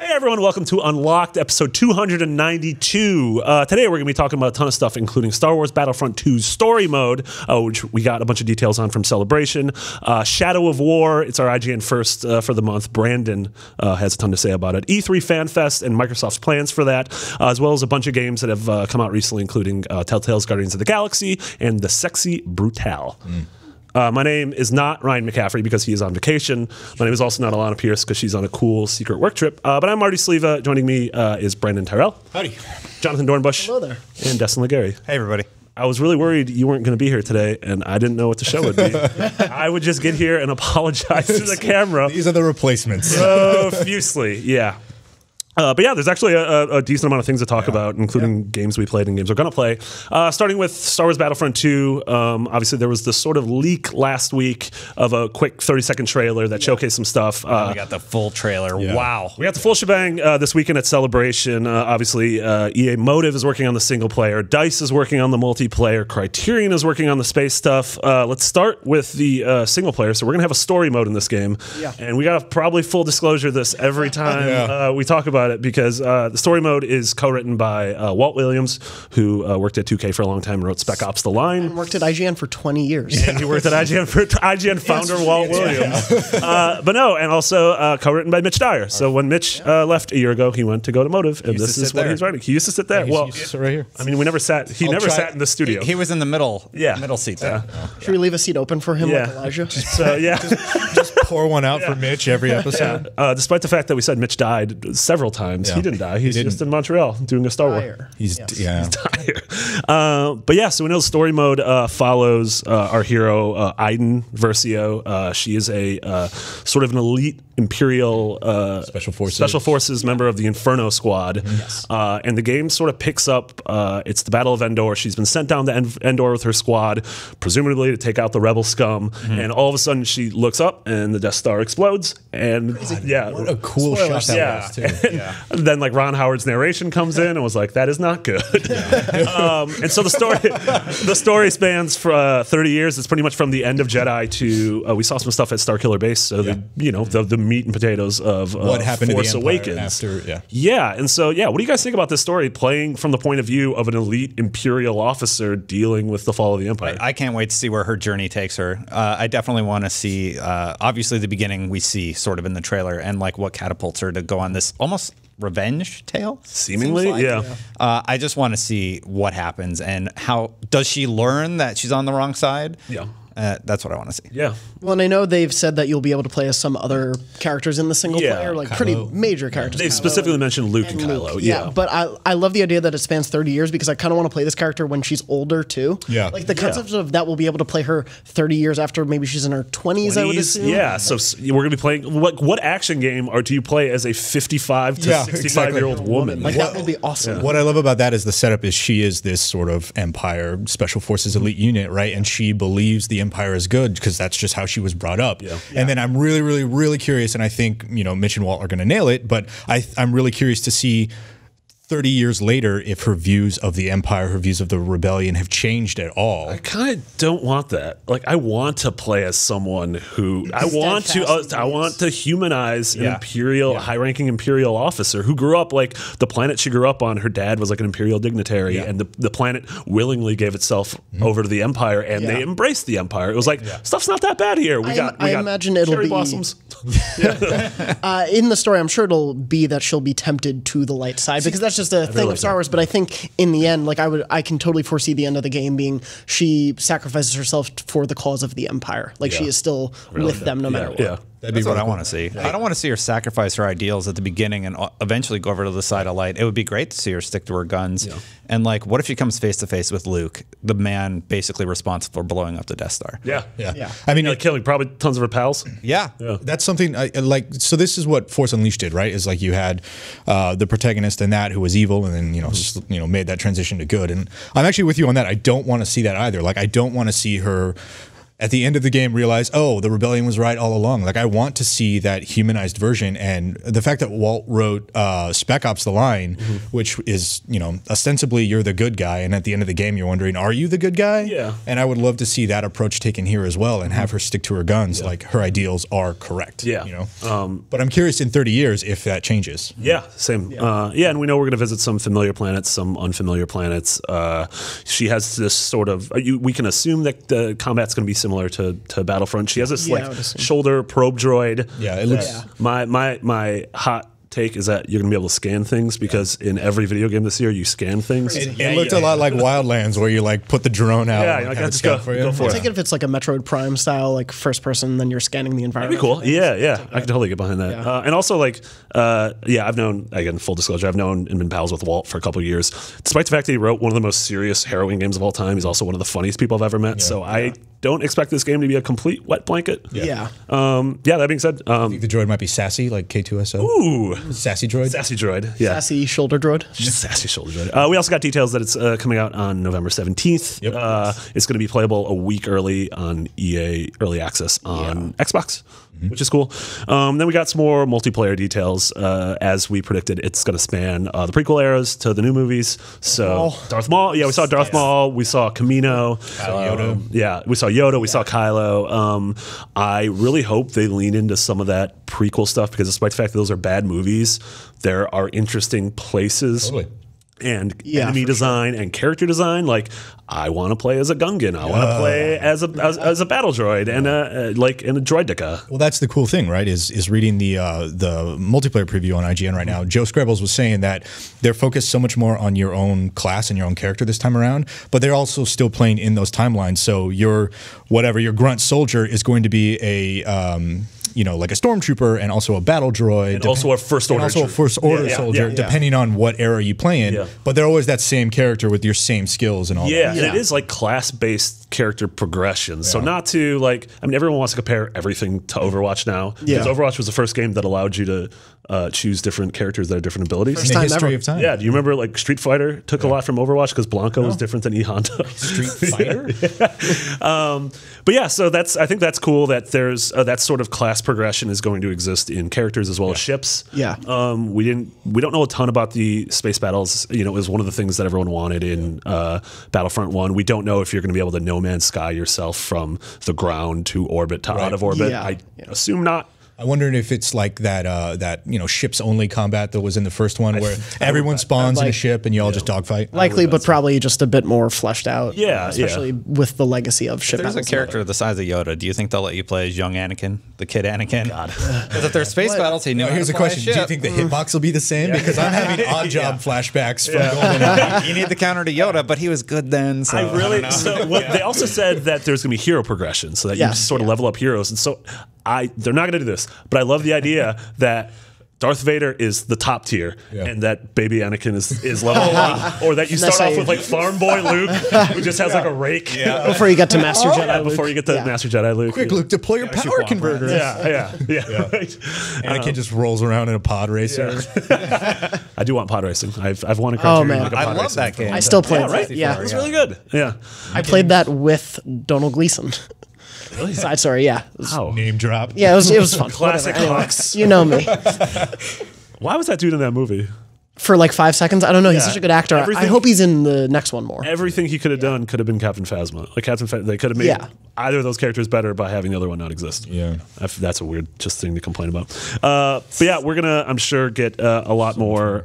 Hey everyone, welcome to Unlocked, episode 292. Today we're going to be talking about a ton of stuff, including Star Wars Battlefront 2's story mode, which we got a bunch of details on from Celebration. Shadow of War, it's our IGN first for the month. Brandon has a ton to say about it. E3 FanFest and Microsoft's plans for that, as well as a bunch of games that have come out recently, including Telltale's Guardians of the Galaxy and The Sexy Brutale. My name is not Ryan McCaffrey because he is on vacation. My name is also not Alana Pierce because she's on a cool secret work trip. But I'm Marty Sleva. Joining me is Brandon Tyrell. Howdy. Jonathan Dornbush. Hello there. And Destin Legary. Hey, everybody. I was really worried you weren't going to be here today, and I didn't know what the show would be. I would just get here and apologize to the camera. These are the replacements. Profusely, yeah. But yeah, there's actually a decent amount of things to talk about, including games we played and games we're going to play. Starting with Star Wars Battlefront 2. Obviously, there was this sort of leak last week of a quick 30-second trailer that showcased some stuff. We got the full trailer. Yeah. Wow. We got the full shebang this weekend at Celebration. Obviously, EA Motive is working on the single player. DICE is working on the multiplayer. Criterion is working on the space stuff. Let's start with the single player. So we're going to have a story mode in this game. Yeah. And we got to probably full disclosure this every time we talk about it, because the story mode is co-written by Walt Williams, who worked at 2K for a long time and wrote Spec Ops: The Line. And worked at IGN for 20 years. And he worked at IGN for IGN founder Walt Williams. But no, and also co-written by Mitch Dyer. So when Mitch left a year ago, he went to go to Motive, and this is what he's writing. He used to sit there. Well, right here. I mean, we never sat. He never sat in the studio. He was in the middle seat there. Should we leave a seat open for him like Elijah? So yeah, Just pour one out for Mitch every episode. despite the fact that we said Mitch died several times, he didn't die. He's just in Montreal doing a Star Wars. He's But yeah, so we know the story mode follows our hero Iden Versio. She is a sort of an elite Imperial Special Forces member of the Inferno Squad. And the game sort of picks up. It's the Battle of Endor. She's been sent down to Endor with her squad, presumably to take out the rebel scum. And all of a sudden, she looks up, and the Death Star explodes. And what a cool shot that was too. And then like Ron Howard's narration comes in and was like, "That is not good." And so the story spans for 30 years. It's pretty much from the end of Jedi to we saw some stuff at Starkiller Base. So the meat and potatoes of what happened Force to the Empire Awakens. after, And so what do you guys think about this story playing from the point of view of an elite Imperial officer dealing with the fall of the Empire? I can't wait to see where her journey takes her. I definitely want to see, obviously, the beginning we see sort of in the trailer, and like what catapults her to go on this almost revenge tale. Seemingly, like, I just want to see what happens and how does she learn that she's on the wrong side. That's what I want to see. Well, and I know they've said that you'll be able to play as some other characters in the single player, like pretty major characters. They specifically mentioned Luke and Kylo. But I love the idea that it spans 30 years because I kind of want to play this character when she's older too. Like the concept of that we'll be able to play her 30 years after maybe she's in her 20s, I would assume. Yeah, so we're going to be playing, what action game do you play as a 55 to 65-year-old woman? Like that would be awesome. What I love about that is the setup is she is this sort of Empire Special Forces elite unit, right? And she believes the Empire is good because that's just how she was brought up. And then I'm really, really, really curious, and I think Mitch and Walt are going to nail it, but I'm really curious to see 30 years later if her views of the Empire, her views of the rebellion have changed at all. I kind of don't want that. Like, I want to play as someone who I want to humanize an Imperial, high-ranking Imperial officer who grew up like the planet she grew up on. Her dad was like an Imperial dignitary, and the planet willingly gave itself over to the Empire, and they embraced the Empire. It was like stuff's not that bad here. We got imagine it'll cherry be blossoms. In the story, I'm sure it'll be that she'll be tempted to the light side because that's just a thing of Star Wars. But I think in the end, like I can totally foresee the end of the game being she sacrifices herself for the cause of the Empire. Like she is still with them no matter what. That's what I want to see. I don't want to see her sacrifice her ideals at the beginning and eventually go over to the side of light. It would be great to see her stick to her guns. And like, what if she comes face to face with Luke, the man basically responsible for blowing up the Death Star? I mean, killing probably tons of her pals. That's something I like. So this is what Force Unleashed did, right? Is like you had the protagonist in that who was evil, and then just made that transition to good. And I'm actually with you on that. I don't want to see that either. Like, I don't want to see her at the end of the game realize, oh, the rebellion was right all along. Like, I want to see that humanized version. And the fact that Walt wrote Spec Ops: The Line, which is, you know, ostensibly you're the good guy, and at the end of the game you're wondering, are you the good guy? Yeah. And I would love to see that approach taken here as well, and have her stick to her guns. Like, her ideals are correct. Yeah. You know. But I'm curious in 30 years if that changes. Yeah, same. Yeah, and we know we're going to visit some familiar planets, some unfamiliar planets. She has this sort of. We can assume that the combat's going to be similar to Battlefront. She has this shoulder probe droid. Yeah, it looks. My hot take is that you're going to be able to scan things because in every video game this year you scan things. It looked a lot like Wildlands, where you like put the drone out. Yeah, I just go for I it. take it if it's like a Metroid Prime style, like first person, then you're scanning the environment. That'd be cool. Yeah. I can totally get behind that. Yeah. And also, like, I've known, again, full disclosure, I've known and been pals with Walt for a couple of years. Despite the fact that he wrote one of the most serious, harrowing games of all time, he's also one of the funniest people I've ever met. So I don't expect this game to be a complete wet blanket. Yeah. That being said, I think the droid might be sassy, like K2SO. ooh, Sassy droid. sassy droid. Yeah. Sassy shoulder droid. Sassy shoulder droid. We also got details that it's coming out on November 17th. Yep. It's going to be playable a week early on EA Early Access on Xbox, which is cool. Then we got some more multiplayer details. As we predicted, it's going to span the prequel eras to the new movies. So Darth Maul. Yeah, we saw Darth Maul. We saw Kamino. Yoda. We saw Yoda. We saw Kylo. I really hope they lean into some of that prequel stuff because despite the fact that those are bad movies, there are interesting places. Totally. And enemy design and character design, like I want to play as a Gungan, I want to play as a battle droid and a droidica. Well, that's the cool thing, right? Is reading the multiplayer preview on IGN right now. Joe Screbbles was saying that they're focused so much more on your own class and your own character this time around, but they're also still playing in those timelines. So your grunt soldier is going to be a like a stormtrooper and also a battle droid, and also a first order, soldier, depending on what era you play in. But they're always that same character with your same skills and all that. Yeah, and it is like class-based character progression. So not to everyone wants to compare everything to Overwatch now. Because Overwatch was the first game that allowed you to choose different characters that have different abilities. First time history of time. Yeah, do you remember like Street Fighter took a lot from Overwatch because Blanco was different than E Honda? Street Fighter? But yeah, so I think that's cool that there's that sort of class progression is going to exist in characters as well as ships. Yeah. We don't know a ton about the space battles. It was one of the things that everyone wanted in Battlefront 1. We don't know if you're going to be able to No Man's Sky yourself from the ground to orbit to out of orbit. Yeah. I assume not. I wondered if it's like that ships only combat that was in the first one, where everyone spawns in a ship and you all just dogfight. Likely, but probably just a bit more fleshed out. Yeah, especially with the legacy of ship. There's a character the size of Yoda. Do you think they'll let you play as young Anakin, the kid Anakin? God, because if there's space battles, he knows. Here's a question: do you think the hitbox will be the same? Because I'm having odd job flashbacks from Golden. You need the counter to Yoda, but he was good then. So They also said that there's going to be hero progression, so that you sort of level up heroes, and so they're not going to do this, but I love the idea that Darth Vader is the top tier, and that baby Anakin is level 1, or that you start off with like farm boy Luke, who just has like a rake. Yeah. Before you get to Master Jedi Luke. Before you get to Master Jedi Luke. Quick, Luke, deploy your power converter. Yeah. Anakin just rolls around in a pod racer. I do want pod racing. I've won a Criterion. Man. I love that game. I still play it. Yeah, it's really good. Yeah. I played that with Donald Gleason. Really? Side story, Name drop. Yeah, it was fun. Classic Anyway, Hawks. you know me. Why was that dude in that movie? For like 5 seconds, I don't know. He's such a good actor. I hope he's in the next one more. Everything he could have done could have been Captain Phasma. Like they could have made either of those characters better by having the other one not exist. Yeah, that's a weird thing to complain about. But yeah, we're gonna, I'm sure, get a lot more.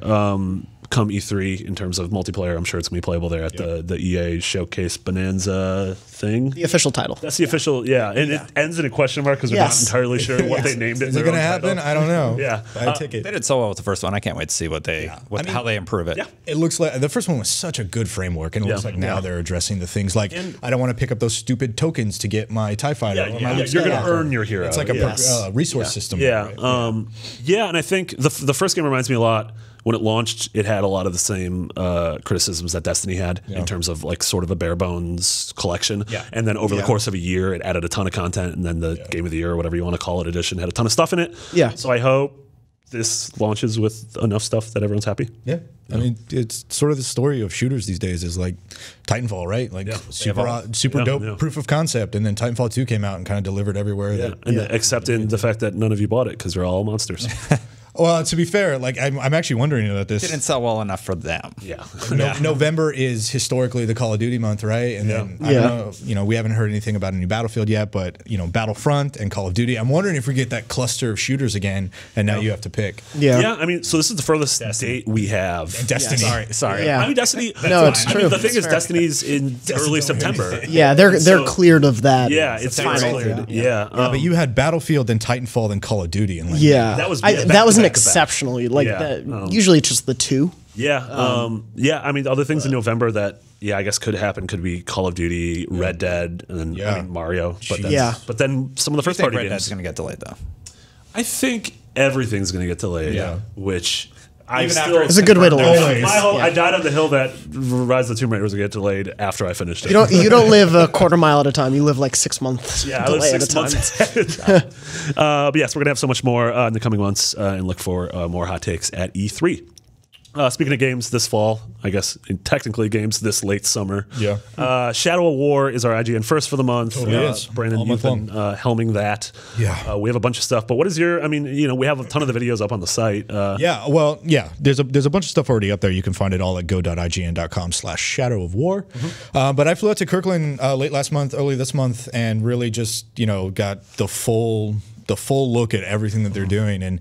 Come E3 in terms of multiplayer. I'm sure it's going to be playable there at the EA Showcase Bonanza thing. The official title. That's the official, and it ends in a question mark because we're not entirely sure what they named it. Is it going to happen? I don't know. Yeah. Buy a ticket. They did so well with the first one. I can't wait to see how they improve it. Yeah. It looks like the first one was such a good framework, and it looks like now they're addressing the things like I don't want to pick up those stupid tokens to get my TIE fighter. You're going to earn your hero. It's like a resource system. Yeah. Right? And I think the first game reminds me a lot. When it launched, it had a lot of the same criticisms that Destiny had in terms of like sort of a bare bones collection. Yeah. And then over the course of a year, it added a ton of content. And then the Game of the Year or whatever you want to call it edition had a ton of stuff in it. Yeah. So I hope this launches with enough stuff that everyone's happy. Yeah. I mean, it's sort of the story of shooters these days is like Titanfall, right? Like super dope proof of concept. And then Titanfall 2 came out and kind of delivered everywhere. Except in the fact that none of you bought it because they're all monsters. Well, to be fair, like I'm actually wondering about this. Didn't sell well enough for them. Yeah. November is historically the Call of Duty month, right? And then I don't know, we haven't heard anything about a new Battlefield yet, but Battlefront and Call of Duty. I'm wondering if we get that cluster of shooters again, and now you have to pick. Yeah. I mean, so this is the furthest date we have. Destiny. Sorry. Yeah. I mean, Destiny. No, it's true. I mean, the thing is, Destiny's in early September. Yeah, they're cleared of that. Yeah, it's cleared. Yeah. But you had Battlefield, then Titanfall, then Call of Duty, and like that was an exceptionally usually it's just the two. Yeah. I mean, other things in November that I guess could happen could be Call of Duty, Red Dead, and then I mean, Mario. But then some of the first party Red games. Dead's going to get delayed though. I think everything's going to get delayed. Yeah. Which it's a good way to live. I died on the hill that Rise of the Tomb Raider was going to get delayed after I finished it. You don't live a quarter mile at a time. You live like 6 months. Yeah, I live 6 months at a time. But yes, we're going to have so much more in the coming months and look for more hot takes at E3. Speaking of games this fall, I guess technically games this late summer. Yeah. Shadow of War is our IGN first for the month. Brandon, you've been helming that. Yeah. We have a bunch of stuff, but what is your? I mean, we have a ton of the videos up on the site. There's a bunch of stuff already up there. You can find it all at go.ign.com/Shadow of War. But I flew out to Kirkland early this month, and really just got the full look at everything that they're doing. And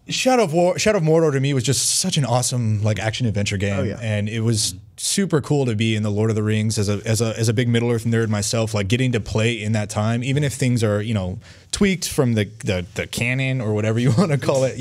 Shadow of Mordor to me was just such an awesome action adventure game, and it was super cool to be in the Lord of the Rings as a big Middle Earth nerd myself, getting to play in that time, even if things are tweaked from the canon or whatever you want to call it.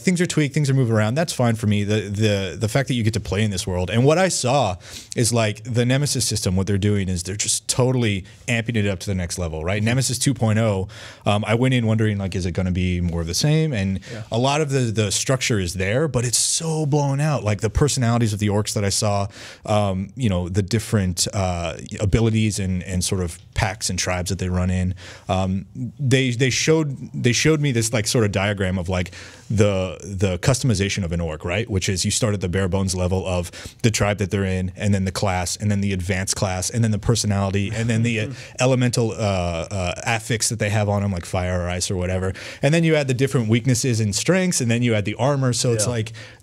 Things are tweaked, things are moving around. That's fine for me. The fact that you get to play in this world, and what I saw is the Nemesis system. What they're doing is they're just totally amping it up to the next level, right? Nemesis 2.0. I went in wondering is it going to be more of the same? And a lot of the structure is there, but it's so blown out. The personalities of the orcs that I saw. The different abilities and sort of packs and tribes that they run in. They showed me this sort of diagram of the customization of an orc, right? Which is you start at the bare bones level of the tribe that they're in, and then the class, and then the advanced class, and then the personality, and then the elemental affix that they have on them, like fire or ice or whatever. And then you add the different weaknesses and strengths, and then you add the armor. So it's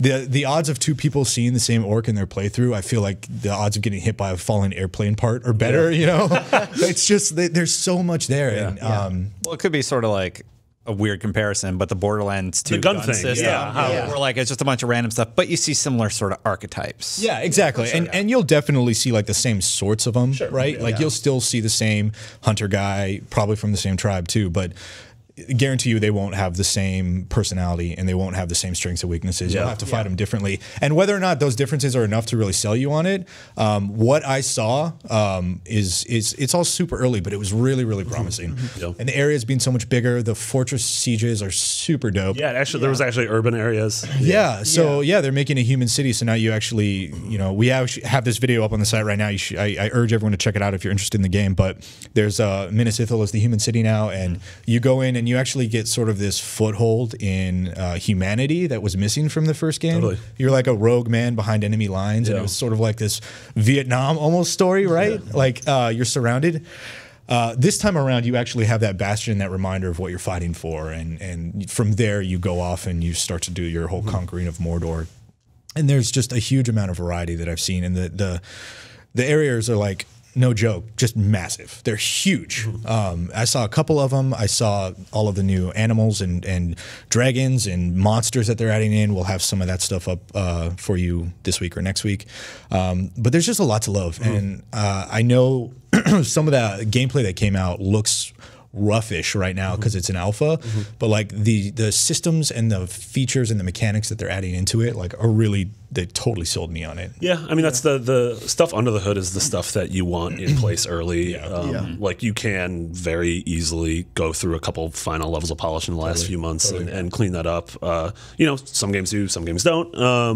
the odds of two people seeing the same orc in their playthrough, I feel like the odds of getting hit by a fallen airplane part are better. It's just there's so much there. And, well, it could be sort of like a weird comparison, but the Borderlands 2 gun thing, system, where it's just a bunch of random stuff, but you see similar sort of archetypes. Yeah, exactly. And you'll definitely see the same sorts of them, right? You'll still see the same hunter guy, probably from the same tribe too, but guarantee you they won't have the same personality and they won't have the same strengths and weaknesses. You'll have to fight them differently. And whether or not those differences are enough to really sell you on it, what I saw is it's all super early, but it was really, really promising. And the areas being so much bigger, the fortress sieges are super dope. Yeah, actually, there was actually urban areas. So they're making a human city. So now you actually, we have this video up on the site right now. I urge everyone to check it out if you're interested in the game. But there's Minas Ithil is the human city now, and you go in and you actually get sort of this foothold in humanity that was missing from the first game. Totally. You're like a rogue man behind enemy lines, and it was sort of like this Vietnam almost story, right? You're surrounded. This time around, you actually have that bastion, that reminder of what you're fighting for, and from there you go off and you start to do your whole conquering of Mordor. And there's just a huge amount of variety that I've seen, and the areas are no joke, just massive. They're huge. I saw a couple of them. I saw all of the new animals and dragons and monsters that they're adding in. We'll have some of that stuff up for you this week or next week. But there's just a lot to love. And I know some of the gameplay that came out looks roughish right now because it's an alpha, but the systems and the features and the mechanics that they're adding into it are really, they totally sold me on it. Yeah, I mean that's the stuff under the hood is the stuff that you want in place early. You can very easily go through a couple final levels of polish in the last few months and clean that up. Some games do, some games don't. I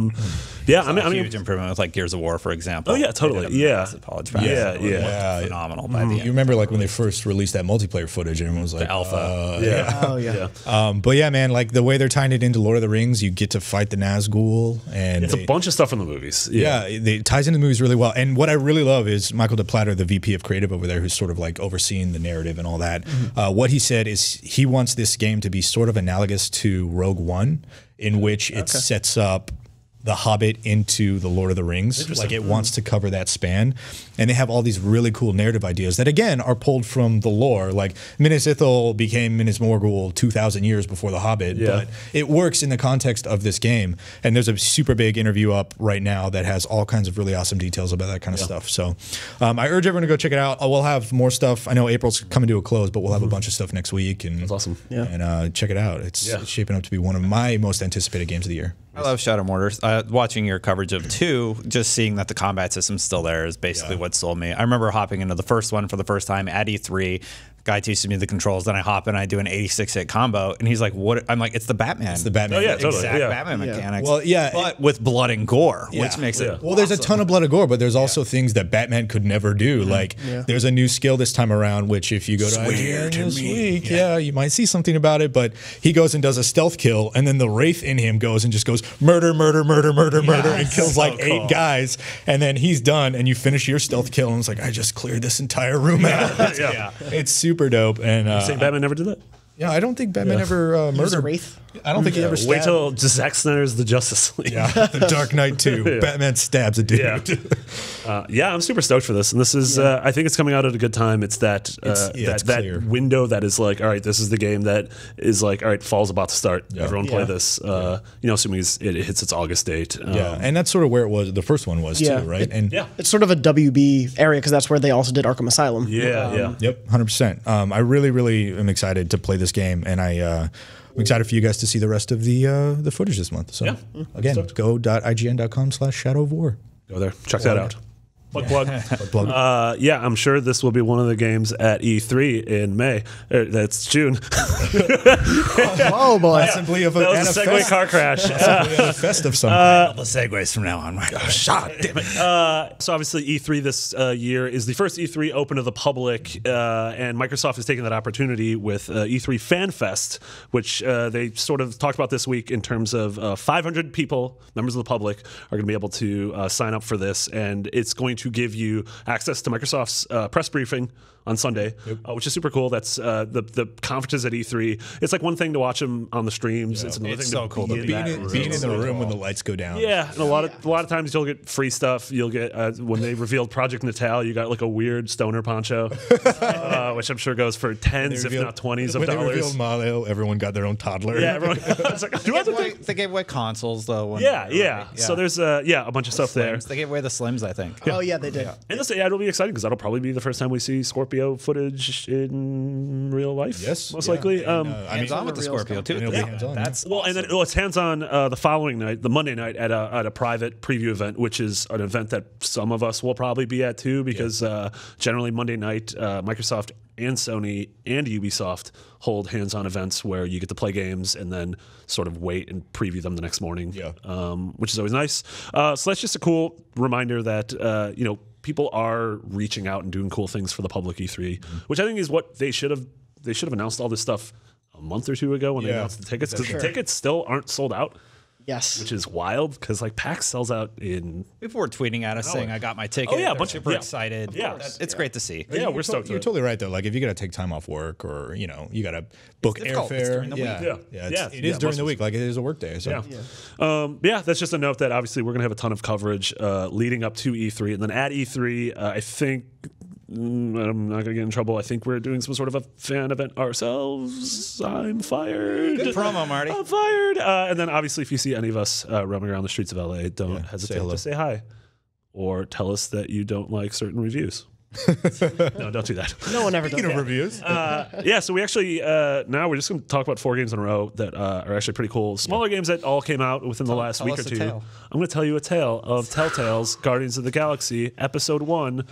mean, huge improvement with Gears of War, for example. Oh yeah, totally. Phenomenal by the end. You remember when they first released that multiplayer footage? footage, and everyone was like, alpha. Oh yeah. But yeah, man, like the way they're tying it into Lord of the Rings, you get to fight the Nazgul, and It's a bunch of stuff in the movies. yeah, it ties into the movies really well. And what I really love is Michael DePlatter, the VP of Creative over there, who's sort of like overseeing the narrative and all that. What he said is he wants this game to be sort of analogous to Rogue One, in which it sets up the Hobbit into the Lord of the Rings. Like it wants to cover that span. And they have all these really cool narrative ideas that, again, are pulled from the lore. Like Minas Ithil became Minas Morgul 2,000 years before the Hobbit, but it works in the context of this game. And there's a super big interview up right now that has all kinds of really awesome details about that kind of stuff. So I urge everyone to go check it out. We'll have more stuff. I know April's coming to a close, but we'll have a bunch of stuff next week. And That's awesome. And check it out. It's shaping up to be one of my most anticipated games of the year. I love Shadow Mortars. Watching your coverage of 2, just seeing that the combat system's still there is basically what sold me. I remember hopping into the first one for the first time at E3. Guy teaches me the controls, then I hop in, I do an 86-hit combo, and he's like, "What?" I'm like, "It's the Batman." It's the Batman. Oh, yeah, totally. Exact Batman mechanics. Well, yeah, but with blood and gore, which makes it. Well, there's a ton of blood and gore, but there's also things that Batman could never do. Like there's a new skill this time around, which if you go to IGN this week, you might see something about it. But he goes and does a stealth kill, and then the Wraith in him goes and just goes murder, murder, murder, murder, murder, and kills like 8 guys, and then he's done, and you finish your stealth kill, and it's like I just cleared this entire room out. It's super dope, and. Saying Batman never did that? Yeah, I don't think Batman ever murdered Wraith. I don't think he ever stabbed. Wait till Zack Snyder's The Justice League. The Dark Knight 2. Batman stabs a dude. I'm super stoked for this, and this is I think it's coming out at a good time. It's that that window that is like, all right, this is the game that is like, all right, fall's about to start. Everyone play this. Assuming it hits its August date. And that's sort of where it was. The first one was too, right? It's sort of a WB area because that's where they also did Arkham Asylum. Yep, 100%. I really, really am excited to play this game, and I'm excited for you guys to see the rest of the footage this month. So again, go.ign.com/Shadow of War. Go there, check that out. Plug. I'm sure this will be one of the games at E3 in May. That's June. Oh boy! Assembly of that was a Segway car crash. A fest of some kind. The segues from now on. My gosh, damn it. So obviously E3 this year is the first E3 open to the public, and Microsoft is taking that opportunity with E3 Fan Fest, which they sort of talked about this week in terms of 500 people, members of the public, are going to be able to sign up for this, and it's going to give you access to Microsoft's press briefing on Sunday, which is super cool. That's the conferences at E3. It's like one thing to watch them on the streams. It's another thing to be in the room when the lights go down. Yeah, and a lot of times you'll get free stuff. You'll get when they revealed Project Natal, you got like a weird stoner poncho, which I'm sure goes for tens, if not 20s of dollars. When they revealed Mario, everyone got their own toddler. Yeah, everyone. Like, they gave away consoles though. So there's a bunch of stuff there. They gave away the Slims, I think. Oh yeah, they did. And this, it'll be exciting because that'll probably be the first time we see Scorpio footage in real life. Yes, most likely. Hands-on with the Scorpio too. That's and then it's hands-on the following night, the Monday night, at a private preview event, which is an event that some of us will probably be at too, because generally Monday night, Microsoft and Sony and Ubisoft hold hands-on events where you get to play games and then sort of wait and preview them the next morning, which is always nice. So that's just a cool reminder that people are reaching out and doing cool things for the public E3, which I think is what they should have announced all this stuff a month or two ago when they announced the tickets, because the tickets still aren't sold out. Yes, which is wild because like PAX sells out in. People were tweeting at us saying I got my ticket. Oh yeah, a bunch of super excited. Yeah, it's great to see. Yeah, we're stoked. You're totally right though. Like if you got to take time off work, or you got to book airfare. It is during the week. Like it is a work day. So that's just a note that obviously we're gonna have a ton of coverage leading up to E3, and then at E3, I think. I'm not gonna get in trouble. I think we're doing some sort of a fan event ourselves. I'm fired. Good promo, Marty. I'm fired. And then obviously, if you see any of us roaming around the streets of LA, don't hesitate to say hi, or tell us that you don't like certain reviews. No, don't do that. No one ever does that. Reviews. So we actually now we're just going to talk about 4 games in a row that are actually pretty cool. Smaller games that all came out within the last week or two. I'm going to tell you a tale of Telltale's Guardians of the Galaxy Episode 1.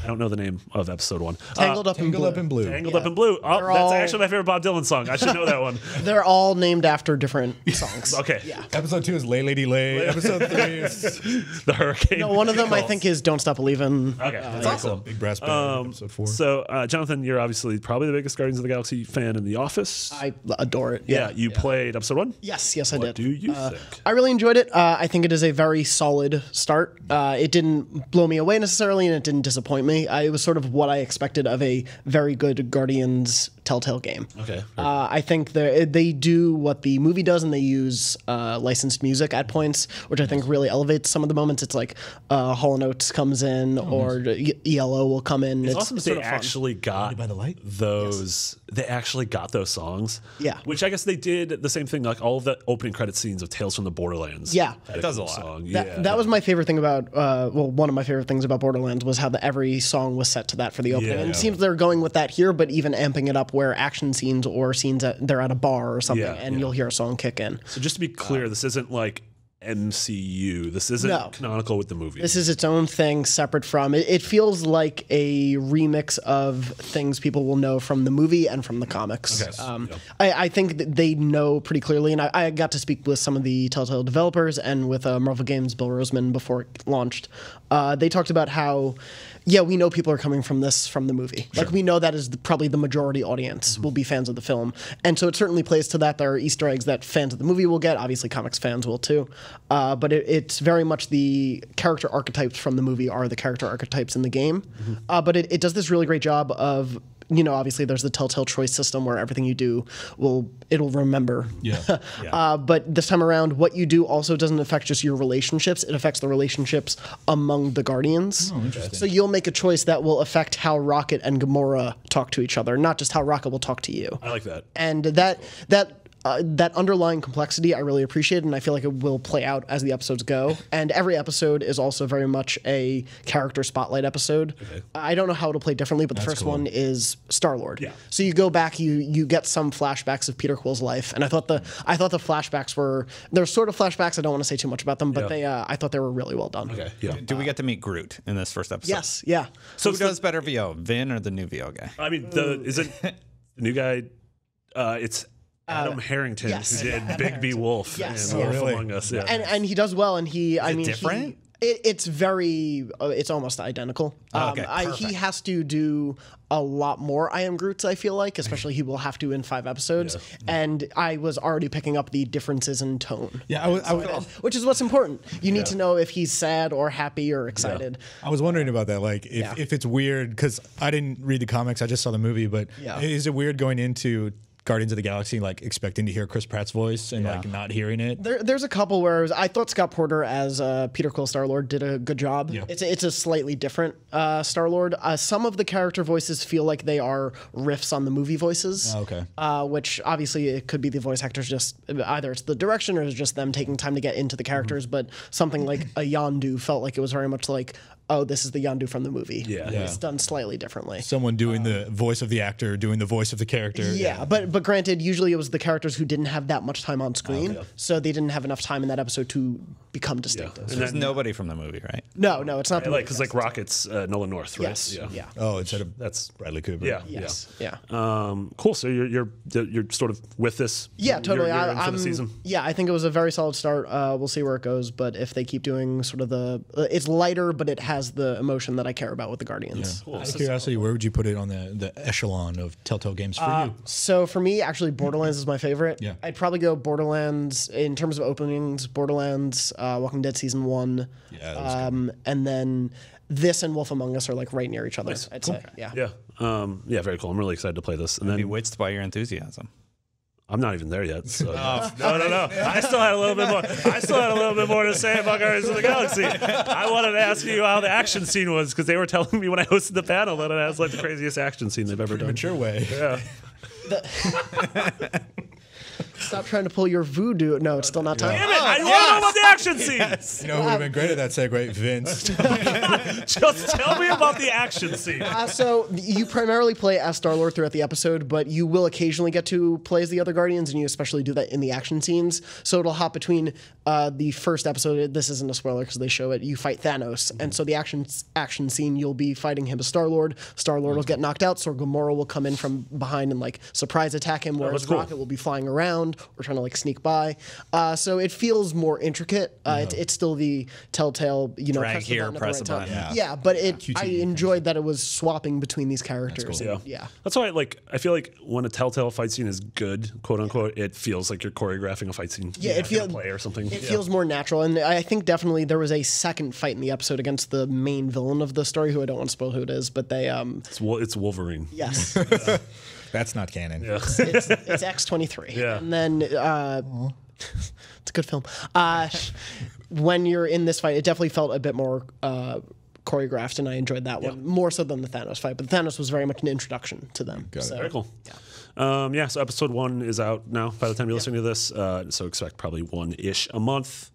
I don't know the name of episode 1. Tangled Up in Blue. Tangled Up in Blue. Oh, that's actually my favorite Bob Dylan song. I should know that one. They're all named after different songs. Okay. Yeah. Episode 2 is Lay Lady Lay. Episode 3 is The Hurricane. No, one of them I think is Don't Stop Believin'. Okay. That's awesome. Big Brass Band. Episode 4. So, Jonathan, you're obviously probably the biggest Guardians of the Galaxy fan in the office. I adore it. Yeah, you played episode 1? Yes, I did. What do you think? I really enjoyed it. I think it is a very solid start. It didn't blow me away necessarily, and it didn't disappoint me. It was sort of what I expected of a very good Guardians Telltale game. Okay. I think they do what the movie does, and they use licensed music at points, which I think really elevates some of the moments. It's like Hall & Oates comes in, or ELO will come in. It's awesome that they actually got by the light? those. Yes. They actually got those songs. Yeah. Which I guess they did the same thing, like all of the opening credit scenes of Tales from the Borderlands. Yeah. It does a lot. Song. That was my favorite thing about, one of my favorite things about Borderlands was how every song was set to that for the opening. Yeah. And it seems they're going with that here, but even amping it up where action scenes or scenes they're at a bar or something, and you'll hear a song kick in. So just to be clear, this isn't like MCU. This isn't canonical with the movie. This is its own thing, separate from it. It feels like a remix of things people will know from the movie and from the comics. Okay. I think that they know pretty clearly, and I got to speak with some of the Telltale developers and with Marvel Games' Bill Roseman before it launched. They talked about how, we know people are coming from the movie. Sure. Like, we know that is probably the majority audience will be fans of the film. And so it certainly plays to that. There are Easter eggs that fans of the movie will get. Obviously, comics fans will too. But it's very much the character archetypes from the movie are the character archetypes in the game. But it does this really great job of, obviously there's the Telltale choice system where everything you do it'll remember. Yeah. But this time around, what you do also doesn't affect just your relationships. It affects the relationships among the Guardians. Oh, interesting. So you'll make a choice that will affect how Rocket and Gamora talk to each other, not just how Rocket will talk to you. I like that. And that underlying complexity I really appreciate, and I feel like it will play out as the episodes go. And every episode is also very much a character spotlight episode. Okay. I don't know how it'll play differently, but the first one is Star-Lord. Yeah. So you go back, you get some flashbacks of Peter Quill's life, and I thought the flashbacks were they're sort of flashbacks. I don't want to say too much about them, but I thought they were really well done. Okay. Yeah. Do we get to meet Groot in this first episode? Yes. Yeah. So who does better VO, Vin or the new VO guy? I mean, isn't the new guy? It's Adam Harrington, who did Big B Wolf and Wolf Among Us. Yeah. And he does well, and different? It's very, it's almost identical. He has to do a lot more I Am Groots, I feel like, especially he will have to in 5 episodes. Yeah. And I was already picking up the differences in tone. Yeah, which is what's important. You need to know if he's sad or happy or excited. I was wondering about that, like if it's weird, because I didn't read the comics, I just saw the movie, but is it weird going into Guardians of the Galaxy, like expecting to hear Chris Pratt's voice and like not hearing it? There's a couple where I thought Scott Porter as Peter Quill Star-Lord did a good job. Yeah. It's a slightly different Star-Lord. Some of the character voices feel like they are riffs on the movie voices. Oh, okay. Which obviously it could be the voice actors just either it's the direction or it's just them taking time to get into the characters. But something like a Yondu felt like it was very much like, oh, this is the Yondu from the movie. Yeah. It's done slightly differently. Someone doing the voice of the actor, doing the voice of the character. Yeah, but granted, usually it was the characters who didn't have that much time on screen, so they didn't have enough time in that episode to become distinctive. And there's nobody from the movie, right? No, it's not. Because like Rocket's Nolan North, right? Yes. Yeah. Oh, instead of that's Bradley Cooper. Yeah. Yes. Yeah. Cool. So you're sort of with this. Yeah, totally. You're in for the season. Yeah, I think it was a very solid start. We'll see where it goes, but if they keep doing sort of it's lighter, but it has the emotion that I care about with the Guardians. Yeah. Cool. Out of curiosity, where would you put it on the echelon of Telltale games for you? So for me, actually, Borderlands is my favorite. Yeah. I'd probably go Borderlands in terms of openings. Borderlands, Walking Dead Season 1. Yeah. And then this and Wolf Among Us are like right near each other. Nice. I'd say. Yeah. Yeah. Very cool. I'm really excited to play this. And then Bewitched by your enthusiasm. I'm not even there yet. So. No. I still had a little bit more to say about Guardians of the Galaxy. I wanted to ask you how the action scene was, because they were telling me when I hosted the panel that it has like the craziest action scene they've ever done. Mature way. Yeah. Stop trying to pull your voodoo. No, it's still not time. Damn it! I want to know about the action scene. Yes. You know who would have been great at that segue? Vince. Just tell me about the action scene. So you primarily play as Star-Lord throughout the episode, but you will occasionally get to play as the other Guardians, and you especially do that in the action scenes. So it'll hop between the first episode, this isn't a spoiler because they show it, you fight Thanos. And so the action scene, you'll be fighting him as Star-Lord. Star-Lord will get knocked out, so Gamora will come in from behind and like surprise attack him, whereas Rocket will be flying around or trying to like sneak by. So it feels more intricate. It's still the Telltale, drag here, press a button. Yeah, but I enjoyed that it was swapping between these characters. That's why I feel like when a Telltale fight scene is good, quote unquote, it feels like you're choreographing a fight scene. It feels play or something. It feels more natural, and I think definitely there was a second fight in the episode against the main villain of the story, who I don't want to spoil who it is, but they it's Wolverine. Yes. That's not canon. Yeah. It's X-23. Yeah. And then it's a good film. When you're in this fight, it definitely felt a bit more choreographed, and I enjoyed that one more so than the Thanos fight. But the Thanos was very much an introduction to them. So, very cool. So episode 1 is out now by the time you're listening to this. So expect probably 1-ish a month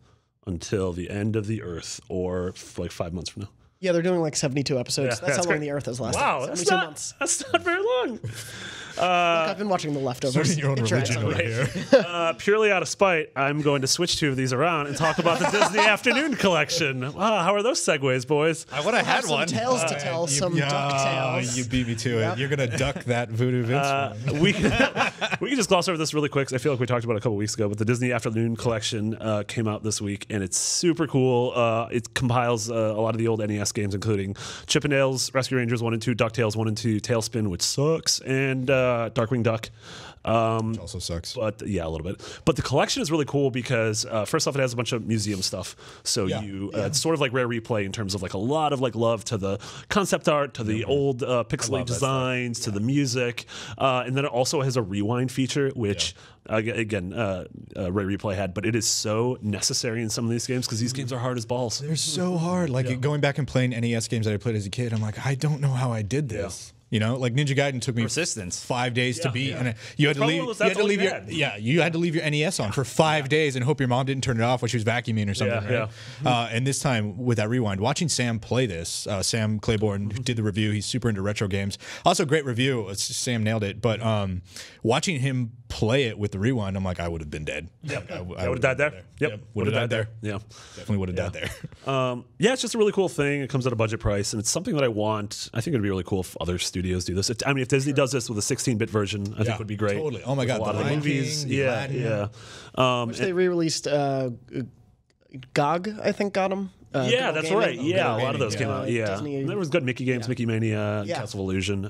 until the end of the Earth, or like 5 months from now. Yeah, they're doing like 72 episodes. Yeah, that's how long the Earth has lasted. Wow, 72 months. That's not very long. Look, I've been watching The Leftovers. Starting your own religion over here. Purely out of spite, I'm going to switch 2 of these around and talk about the Disney Afternoon Collection. Wow, how are those segues, boys? I would have had Some one. tales to tell, some duck tales. You beat me to it. You're going to duck that Voodoo Vince one. We can just gloss over this really quick, 'cause I feel like we talked about it a couple weeks ago, but the Disney Afternoon Collection came out this week, and it's super cool. It compiles a lot of the old NES games, including Chip 'n Dale's Rescue Rangers 1 and 2, DuckTales 1 and 2, Tailspin, which sucks, and Darkwing Duck. Which also sucks. But yeah, a little bit. But the collection is really cool because first off, it has a bunch of museum stuff. So it's sort of like Rare Replay in terms of like a lot of like love to the concept art, to the old pixelated designs, to the music, and then it also has a rewind feature, which again Rare Replay had, but it is so necessary in some of these games because these games are hard as balls. They're so hard. Like going back and playing NES games that I played as a kid, I'm like, I don't know how I did this. Like Ninja Gaiden took me persistence 5 days to beat, and you had to leave. You had to leave your NES on for 5 days and hope your mom didn't turn it off when she was vacuuming or something. And this time with that rewind, watching Sam play this, Sam Claiborne who did the review. He's super into retro games. Also, great review. Sam nailed it. But watching him play it with the rewind, I'm like, I would have been dead. Yep. I would have died there. Yep. Would have died there. Yeah. Definitely would have died there. It's just a really cool thing. It comes at a budget price, and it's something that I want. I think it'd be really cool if other studios do this. If Disney does this with a 16-bit version, I think would be great. Totally. Oh my God. A lot of the movies. Which they re-released GOG, I think, got them. That's right. A lot of those came out. Disney, and there was good Mickey games, Mickey Mania, Castle of Illusion,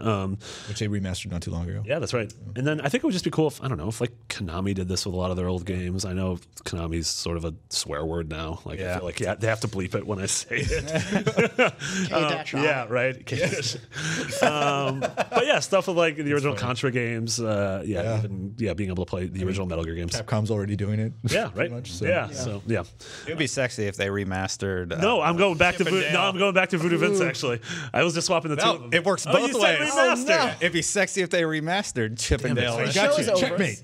which they remastered not too long ago. Yeah, that's right. And then I think it would just be cool if like Konami did this with a lot of their old games. I know Konami's sort of a swear word now. I feel like they have to bleep it when I say it. Right. But stuff with like the original Contra games. Even being able to play the original Metal Gear games. Capcom's already doing it. Yeah, right. Much, So it would be sexy if they remastered. No, I'm going back to Voodoo Vince. Actually, I was just swapping the two of them. It works both ways. Remastered. It'd be sexy if they remastered Chip 'n Dale. Checkmate.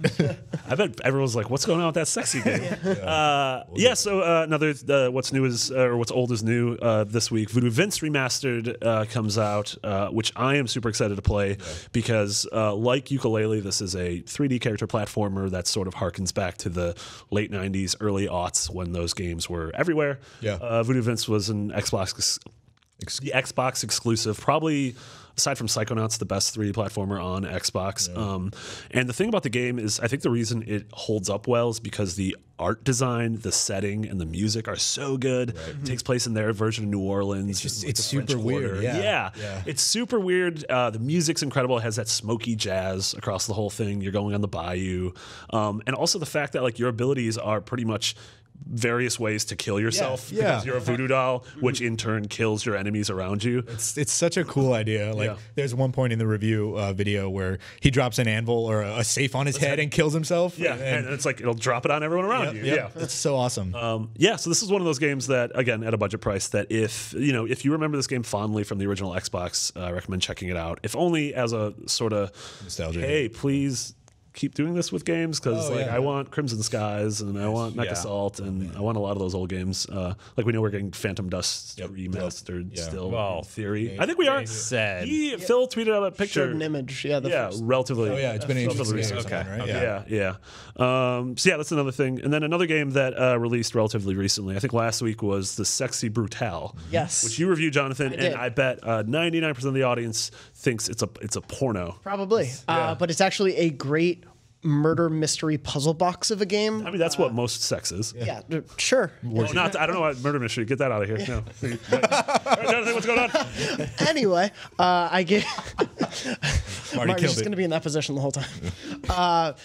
I bet everyone's like, "What's going on with that sexy game?" So another what's new is or what's old is new this week. Voodoo Vince Remastered comes out, which I am super excited to play because, like Yooka-Laylee, this is a 3D character platformer that sort of harkens back to the late '90s, early aughts when those games were everywhere. Voodoo Vince was an Xbox exclusive, probably aside from Psychonauts, the best 3D platformer on Xbox. And the thing about the game is, I think the reason it holds up well is because the art design, the setting, and the music are so good. It takes place in their version of New Orleans. It's super weird. It's super weird. The music's incredible. It has that smoky jazz across the whole thing. You're going on the bayou. And also the fact that like your abilities are pretty much various ways to kill yourself because you're a voodoo doll, which in turn kills your enemies around you. It's such a cool idea. Like there's one point in the review video where he drops an anvil or a safe on his head and kills himself. And it's like it'll drop it on everyone around you. It's so awesome. So this is one of those games that, again, at a budget price, that if you remember this game fondly from the original Xbox, I recommend checking it out. If only as a sort of nostalgia. Hey, please keep doing this with games because I want Crimson Skies and I want Mech Assault and I want a lot of those old games. Like we know we're getting Phantom Dust remastered still. Well, in theory, I think we are. Phil tweeted out a picture, showed an image. Relatively. Oh yeah, it's been ages. Right? Yeah. So that's another thing. And then another game that released relatively recently, I think last week, was the Sexy Brutale. Yes. Which you reviewed, Jonathan, and I bet 99% of the audience thinks it's a porno. Probably. But it's actually a great murder mystery puzzle box of a game. I mean, that's what most sex is. Yeah, sure. I don't know what murder mystery. Get that out of here. No. All right, Jonathan, what's going on? Anyway, I gave. Marty's just going to be in that position the whole time.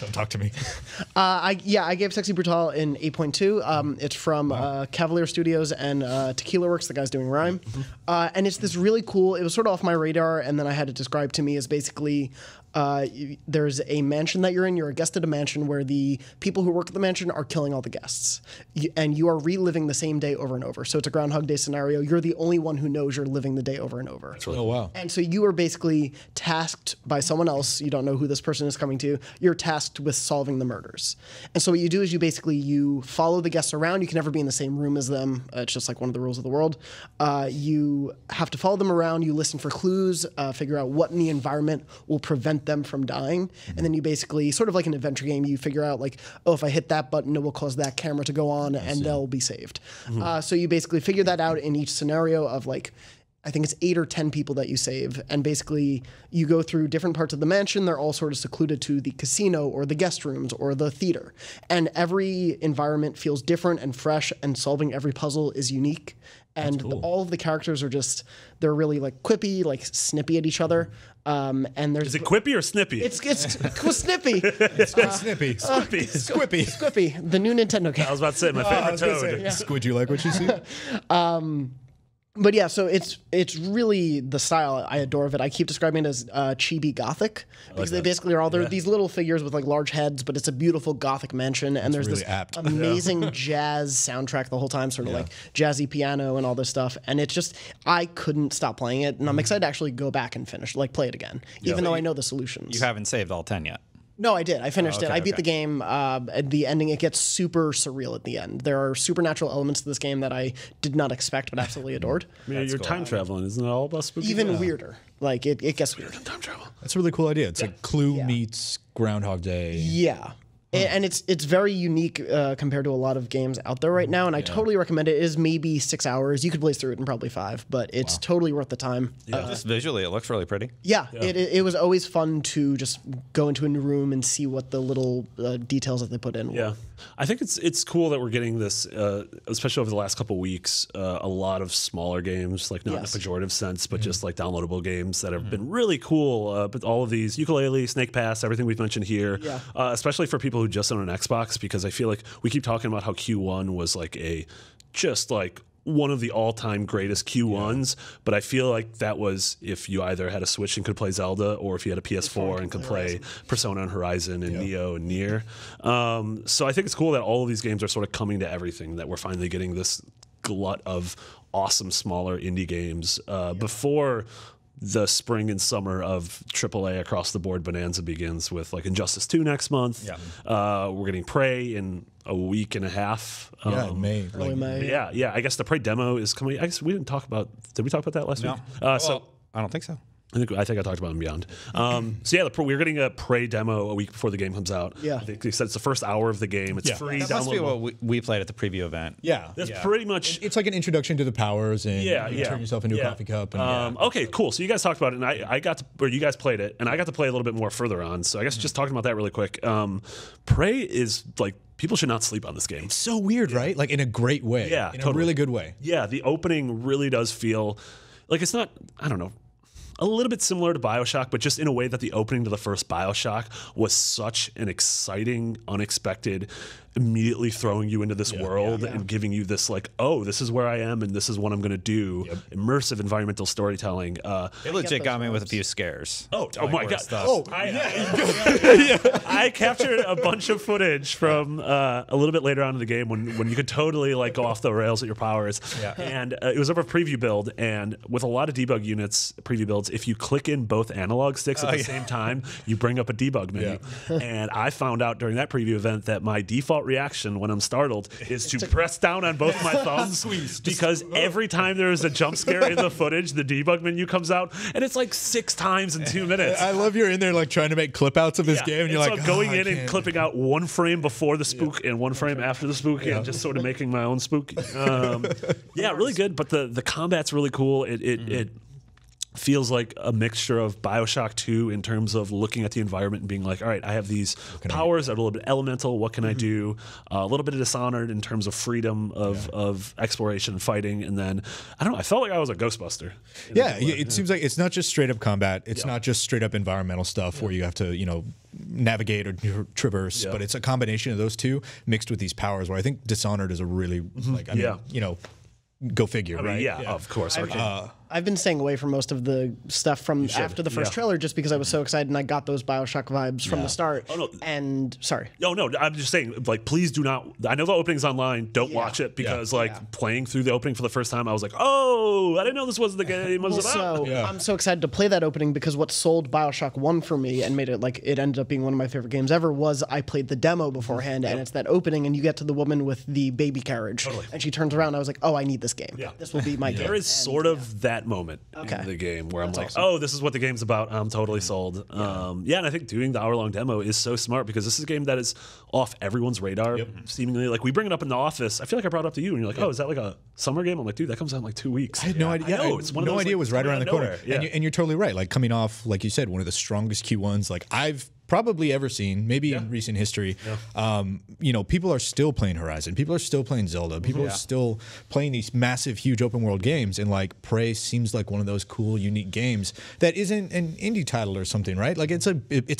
Don't talk to me. I gave Sexy Brutale an 8.2. It's from Cavalier Studios and Tequila Works, the guys doing Rhyme. And it's this really cool, it was sort of off my radar, and then I had it described to me as basically there's a mansion that you're in. You're a guest at a mansion where the people who work at the mansion are killing all the guests. And you are reliving the same day over and over. So it's a Groundhog Day scenario. You're the only one who knows you're living the day over and over. That's really cool. Wow. And so you are basically tasked by someone else. You don't know who this person is coming to. You're tasked with solving the murders. And so what you do is you follow the guests around. You can never be in the same room as them. It's just like one of the rules of the world. You have to follow them around. You listen for clues, figure out what in the environment will prevent them from dying. And then you basically, sort of like an adventure game, you figure out like, oh, if I hit that button, it will cause that camera to go on and they'll be saved. So you basically figure that out in each scenario of like, I think it's 8 or 10 people that you save. And basically you go through different parts of the mansion. They're all sort of secluded to the casino or the guest rooms or the theater. And every environment feels different and fresh, and solving every puzzle is unique. And all of the characters are they're really like quippy, like snippy at each other. And there's Is it quippy or snippy? It's snippy. Snippy. Squippy. Squippy. The new Nintendo game. I was about to say my favorite Toad. Squid, you like what you see? But yeah, so it's really the style I adore of it. I keep describing it as chibi gothic because they basically are all these little figures with like large heads, but it's a beautiful gothic mansion, and there's really this amazing jazz soundtrack the whole time, sort of like jazzy piano and all this stuff. And it's just, I couldn't stop playing it, and I'm excited to actually go back and play it again, even though I know the solutions. You haven't saved all 10 yet. No, I did. I finished it. I beat the game. At the ending, it gets super surreal at the end. There are supernatural elements to this game that I did not expect, but absolutely adored. You're time traveling, isn't it all about spooky? Even weirder. Like, it gets weird. Time travel. That's a really cool idea. It's like Clue meets Groundhog Day. Yeah. And it's very unique compared to a lot of games out there right now, and I totally recommend it. It is maybe 6 hours. You could blaze through it in probably 5, but it's totally worth the time. Just visually, it looks really pretty. Yeah. It was always fun to just go into a new room and see what the little details that they put in were. Yeah. I think it's cool that we're getting this, especially over the last couple of weeks, a lot of smaller games, like not in a pejorative sense, but just like downloadable games that have been really cool. But all of these, Yooka-Laylee, Snake Pass, everything we've mentioned here, especially for people who just own an Xbox, because I feel like we keep talking about how Q1 was like one of the all-time greatest Q1s, but I feel like that was if you either had a Switch and could play Zelda, or if you had a PS4 and could play Persona and Horizon and Neo and Nier. So I think it's cool that all of these games are sort of coming to everything, that we're finally getting this glut of awesome smaller indie games before the spring and summer of AAA across the board bonanza begins with like Injustice 2 next month. We're getting Prey in a week and a half. In May. Early May. Yeah. I guess the Prey demo is coming. I guess we didn't talk about. Did we talk about that last week? I don't think so. I think I talked about it in Beyond. We're getting a Prey demo a week before the game comes out. Yeah. I think they said it's the first hour of the game. It's free. That must be what we played at the preview event. Yeah. That's pretty much. It's like an introduction to the powers, and you turn yourself into a coffee cup. And okay, cool. So you guys talked about it, and you guys played it, and I got to play a little bit more further on. So I guess just talking about that really quick. Prey is like, people should not sleep on this game. It's so weird, right? Like in a great way. Yeah, in a really good way. Yeah, the opening really does feel like it's not, I don't know, a little bit similar to BioShock, but just in a way that the opening to the first BioShock was such an exciting, unexpected, immediately throwing you into this world and giving you this like, oh, this is where I am and this is what I'm going to do. Immersive environmental storytelling. It legit got me with a few scares. Oh my God. Stuff. Oh, I captured a bunch of footage from a little bit later on in the game when you could totally like go off the rails with your powers. Yeah. And it was over a preview build, and with a lot of debug units, preview builds, if you click in both analog sticks at the same time, you bring up a debug menu. And I found out during that preview event that my default reaction when I'm startled is to press down on both my thumbs because every time there is a jump scare in the footage, the debug menu comes out, and it's like 6 times in 2 minutes. I love you're in there like trying to make clip outs of this game, and you're so like going in and clipping out 1 frame before the spook and 1 frame after the spook, and just sort of making my own spook. Really good, but the combat's really cool. It feels like a mixture of BioShock 2 in terms of looking at the environment and being like, all right, I have these powers that are a little bit elemental. What can I do? A little bit of Dishonored in terms of freedom of exploration and fighting. And then, I don't know, I felt like I was a Ghostbuster. It seems like it's not just straight up combat. It's not just straight up environmental stuff where you have to, navigate or traverse, but it's a combination of those two mixed with these powers where I think Dishonored is a really, go figure, right? Yeah, of course. I've been staying away from most of the stuff from after the first trailer just because I was so excited and I got those BioShock vibes from the start. Oh, no. And sorry. No, I'm just saying, like, please do not. I know the opening's online. Don't watch it because, playing through the opening for the first time, I was like, oh, I didn't know this was the game was about. So I'm so excited to play that opening because what sold BioShock 1 for me and made it like it ended up being one of my favorite games ever was I played the demo beforehand and it's that opening and you get to the woman with the baby carriage and she turns around and I was like, oh, I need this game. This will be my game. There is sort of that moment in the game where I'm like, oh, this is what the game's about. I'm totally sold. And I think doing the hour-long demo is so smart because this is a game that is off everyone's radar, seemingly. Like, we bring it up in the office. I feel like I brought it up to you, and you're like, oh, is that like a summer game? I'm like, dude, that comes out in like 2 weeks. I had no idea. I know. It's one of no those, idea it was right around the corner. And you're totally right. Like, coming off, like you said, one of the strongest Q1s like I've probably ever seen, maybe in recent history. People are still playing Horizon. People are still playing Zelda. People are still playing these massive, huge open world games. And like Prey seems like one of those cool, unique games that isn't an indie title or something, right? Like it's a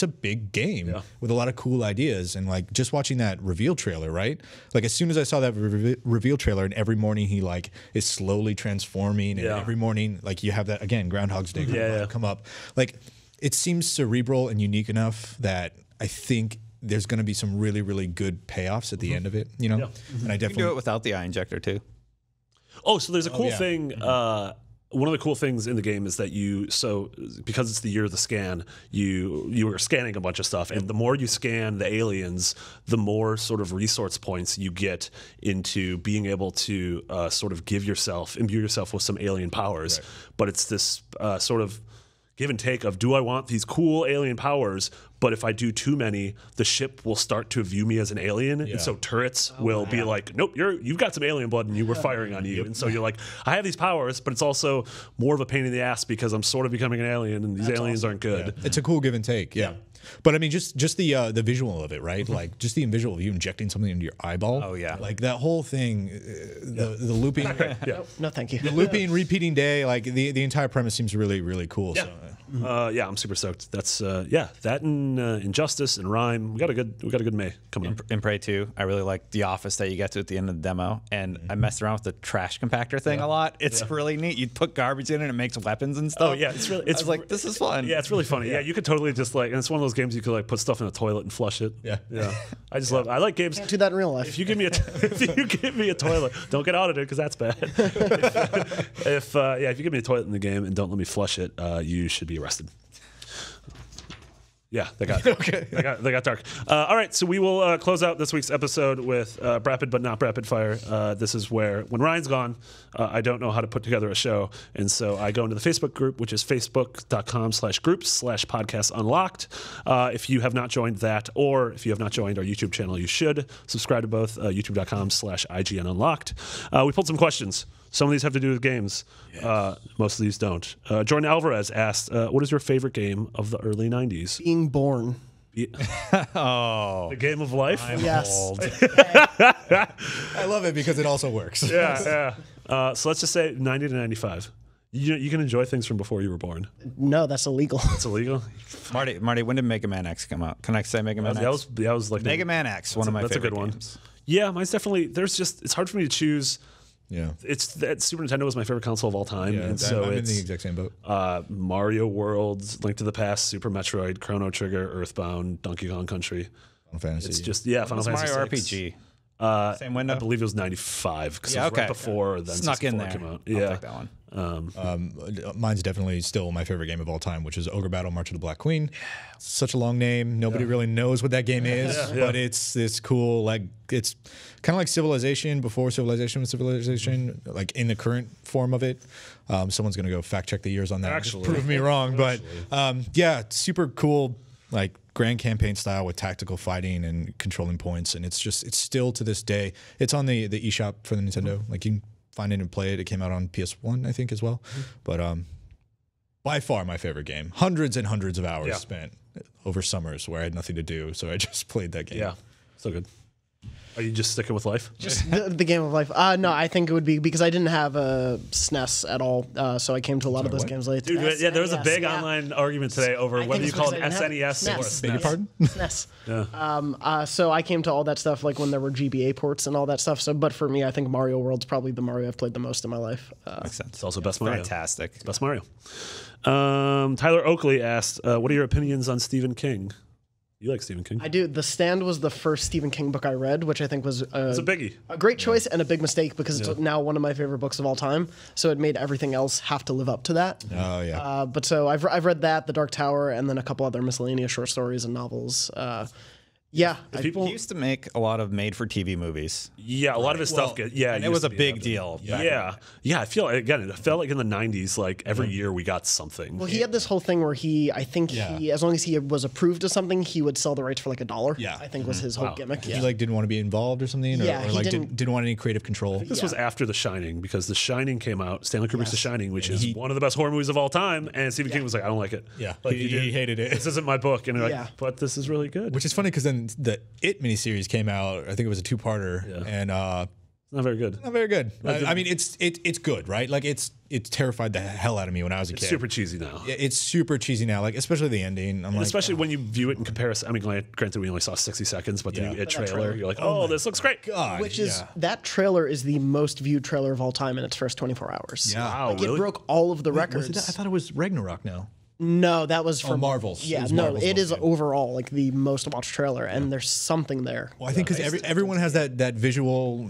big game with a lot of cool ideas. And like just watching that reveal trailer, right? Like as soon as I saw that reveal trailer, and every morning he like is slowly transforming, and every morning like you have that again Groundhog's Day come up, like. It seems cerebral and unique enough that I think there's going to be some really, really good payoffs at the end of it, And I definitely you can do it without the eye injector too. Oh, so there's a cool thing. One of the cool things in the game is that because it's the year of the scan, you are scanning a bunch of stuff, and the more you scan the aliens, the more sort of resource points you get into being able to sort of imbue yourself with some alien powers. Right. But it's this sort of give and take of, do I want these cool alien powers, but if I do too many, the ship will start to view me as an alien, and so turrets will be like, nope, you've got some alien blood and you were firing on you. And so you're like, I have these powers, but it's also more of a pain in the ass because I'm sort of becoming an alien and these aliens aren't good. It's a cool give and take, But I mean, just the visual of it, right? Like just the visual of you injecting something into your eyeball. Oh yeah, like that whole thing, the looping. No, thank you. The looping, repeating day, like the entire premise seems really, really cool. Yeah. So. I'm super stoked. That's that and Injustice and Rhyme. We got a good May coming up. In Prey 2, I really like the office that you get to at the end of the demo, and I messed around with the trash compactor thing a lot. It's really neat. You put garbage in it and it makes weapons and stuff. Oh yeah, it's like, this is fun. Yeah, it's really funny. Yeah, you could totally just and it's one of those games you could like put stuff in a toilet and flush it. Yeah. I just love. I like games. Can't do that in real life. If you give me a toilet, don't get audited because that's bad. if you give me a toilet in the game and don't let me flush it, you should be arrested. Yeah, they got they got dark. All right, so we will close out this week's episode with rapid but not rapid fire. This is where when Ryan's gone, I don't know how to put together a show, and so I go into the Facebook group, which is facebook.com/groups/podcast unlocked. If you have not joined that, or if you have not joined our YouTube channel, you should subscribe to both. YouTube.com/IGN unlocked. We pulled some questions. Some of these have to do with games. Yes. Most of these don't. Jordan Alvarez asked, what is your favorite game of the early 90s? Being Born. The game of life? I'm old. I love it because it also works. So let's just say 90 to 95. You can enjoy things from before you were born. No, that's illegal. It's illegal? Marty, when did Mega Man X come out? Can I say Mega Man X? That was like Mega Man X, one of my favorite games. That's a good one. Yeah, mine's definitely. It's hard for me to choose. Yeah. It's that Super Nintendo was my favorite console of all time, and so I'm in it's the exact same boat. Mario World, Link to the Past, Super Metroid, Chrono Trigger, Earthbound, Donkey Kong Country. Final Fantasy. It's just Final Fantasy Mario 6. RPG. Same window. I believe it was 95 because it was right before then Snuck in there. Came out. I'll take that one. Mine's definitely still my favorite game of all time, which is Ogre Battle: March of the Black Queen. Such a long name. Nobody really knows what that game is, but it's this cool, like it's kind of like Civilization before Civilization was Civilization, like in the current form of it. Someone's gonna go fact check the years on that. Actually, prove me wrong, but super cool, like grand campaign style with tactical fighting and controlling points, and it's still to this day. It's on the eShop for the Nintendo. Like you can find it and play it. It came out on PS1, I think, as well. But by far my favorite game. Hundreds and hundreds of hours spent over summers where I had nothing to do, so I just played that game. Yeah, so good. Are you just sticking with life? Just the game of life. No, I think it would be because I didn't have a SNES at all, so I came to a lot of those games late. Dude, there was a big online argument today over whether you call it SNES or SNES. Beg your pardon? SNES. Yeah. So I came to all that stuff like when there were GBA ports and all that stuff. So, but for me, I think Mario World's probably the Mario I've played the most in my life. Makes sense. It's also best Mario. Fantastic. It's best Mario. Tyler Oakley asked, "What are your opinions on Stephen King?" You like Stephen King? I do. The Stand was the first Stephen King book I read, which I think was it's a biggie. A great choice and a big mistake because it's now one of my favorite books of all time. So it made everything else have to live up to that. Oh yeah. But so I've read that, The Dark Tower, and then a couple other miscellaneous short stories and novels. Yeah, He used to make a lot of made-for-TV movies. Yeah, a lot of his stuff. and it was a big deal. Yeah, I feel it felt like in the '90s, like every year we got something. Well, he had this whole thing where he, as long as he was approved of something, he would sell the rights for like $1. Yeah. I think was his whole gimmick. He like didn't want to be involved or something, or he like didn't- didn't want any creative control. This was after The Shining because The Shining came out. Stanley Kubrick's The Shining, which is one of the best horror movies of all time, and Stephen King was like, "I don't like it." Yeah, like, he hated it. This isn't my book, and they're like, "But this is really good." Which is funny because then the It miniseries came out. I think it was a 2-parter, and not very good. not very good. I mean, it's good, right? Like it terrified the hell out of me when I was a kid. Super cheesy now. It's super cheesy now, like especially the ending. I'm like, especially when you view it in comparison. I mean, granted, we only saw 60 seconds, but the new It trailer, trailer. you're like, "Oh, this looks great." God, Which is that trailer is the most viewed trailer of all time in its first 24 hours. Yeah. Wow, Like, really? it broke all of the Was records. it that? I thought it was Ragnarok now. No, that was from Marvel's. Yeah, It was no, Marvel's it is game. overall like the most watched trailer, and there's something there. Well, I think because everyone has that visual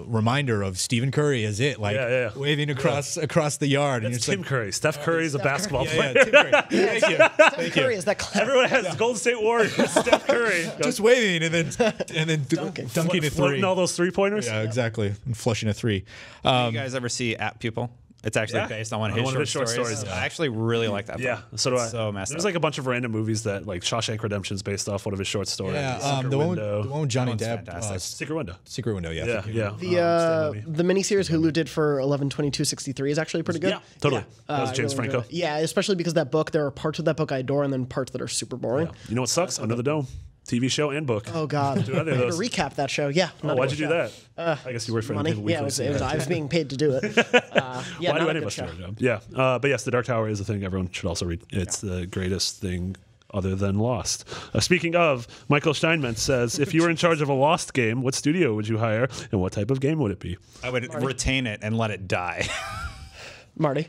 reminder of Stephen Curry as it, like waving across the yard. It's Tim Curry. Steph Curry is a basketball player. Tim Curry. Thank you. Steph Curry is that clever. Everyone has Golden State Warriors. Steph Curry Just waving and then dunking a three. floating all those 3-pointers. Yeah, exactly. And flushing a 3. You guys ever see At Pupil? It's actually based on one of his short stories. I actually really like that book. Yeah, so do I. So messed There's up. like a bunch of random movies that, like Shawshank Redemption's based off one of his short stories. Yeah, the one with Johnny Depp. fantastic. Secret Window. Secret Window. Yeah. The miniseries Hulu did for 11/22/63 is actually pretty good. Yeah, totally. That was James really Franco. enjoyed it. Yeah, especially because that book, there are parts of that book I adore, and then parts that are super boring. You know what sucks? Under the Dome. TV show and book. Oh God! Do either of I had those. to recap that show. Yeah. Oh, why'd you do that? I guess you worked for Money. Entertainment Yeah, Weekly. I was being paid to do it. Yeah, Why not do a any of good us do show. our job? Yeah, but yes, The Dark Tower is a thing everyone should also read. It's the greatest thing other than Lost. Speaking of, Michael Steinmetz says, if you were in charge of a Lost game, what studio would you hire and what type of game would it be? I would retain it and let it die. Marty.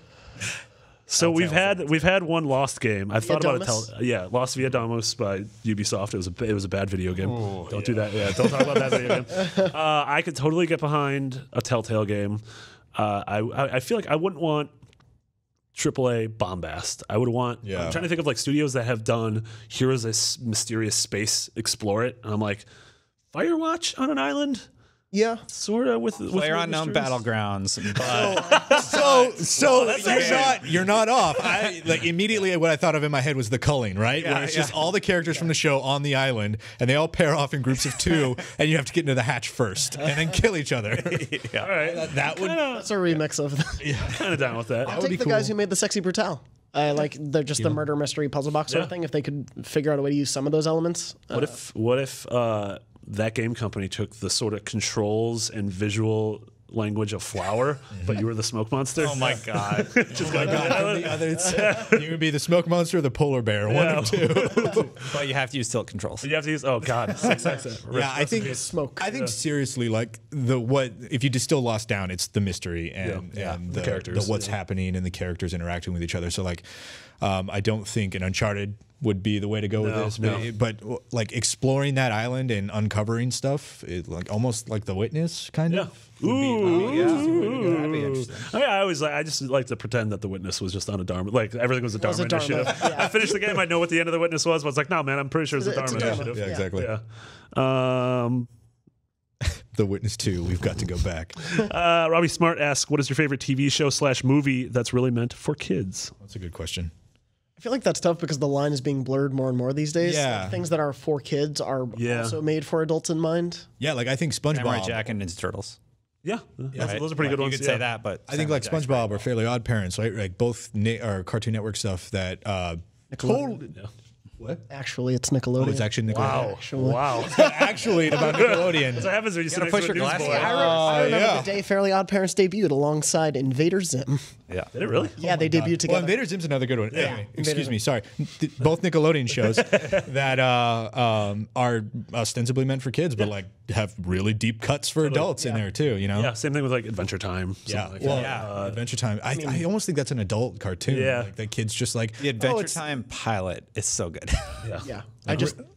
So we've had one Lost game. I've thought about Damas? it. Lost Via Damas by Ubisoft. It was a bad video game. Don't do that. Yeah, don't talk about that video game. I could totally get behind a Telltale game. I feel like I wouldn't want AAA bombast. I would want. I'm trying to think of like studios that have done here's this mysterious space, explore it, and I'm like, Firewatch on an island. Yeah. Sort of with PlayerUnknown mysteries. Battlegrounds. So you're not off. I like immediately what I thought of in my head was the culling, right? Where it's just all the characters from the show on the island, and they all pair off in groups of 2, and you have to get into the hatch first, and then kill each other. All right, That would. That's a remix of. kind of down with that. I'll take the guys who made the Sexy Brutale. They're just the murder mystery puzzle box sort of thing. If they could figure out a way to use some of those elements. What if that game company took the sort of controls and visual language of flour, but you were the smoke monster. Oh my god! Just going God, the other, you would be the smoke monster or the polar bear, one of two. But you have to use tilt controls. You have to use. Oh god, Yeah, I think Smoke. I think seriously, like if you distill Lost down, it's the mystery and the characters, what's happening and the characters interacting with each other. So like, I don't think an Uncharted would be the way to go with this, but like exploring that island and uncovering stuff, like almost like The Witness, kind of. That'd be interesting. I just like to pretend that The Witness was just on a Dharma. Like everything was a Dharma a Dharma, initiative. I finished the game. I know what the end of The Witness was. But it's like, no, man, I'm pretty sure it's a Dharma initiative. Yeah, exactly. Yeah. The Witness 2, we've got to go back. Robbie Smart asks, "What is your favorite TV show / movie that's really meant for kids?" That's a good question. I feel like that's tough because the line is being blurred more and more these days. Yeah. Like, things that are for kids are also made for adults in mind. Yeah, like I think Samurai SpongeBob. Jack and Ninja Turtles. Yeah, those are pretty good You ones. could say that, but I think like SpongeBob or Fairly Odd Parents, right? Like both or Cartoon Network stuff that totally. What? Actually, it's Nickelodeon. Oh, it's actually Nickelodeon. Actually. Wow. Actually, about Nickelodeon. That's what happens when you sit next push to a your newsboy. glasses. I remember the day Fairly Odd Parents debuted alongside Invader Zim. Yeah. Did it really? Yeah, they debuted Well, together. Invader Zim's another good one. Yeah. Anyway, excuse me, sorry. Both Nickelodeon shows that are ostensibly meant for kids, but like have really deep cuts for adults in there too. You know? Yeah, same thing with like Adventure Time. Yeah. Like Well, that. Adventure Time. I almost think that's an adult cartoon. Yeah. Like the kids just like The Adventure Time pilot is so good. Yeah.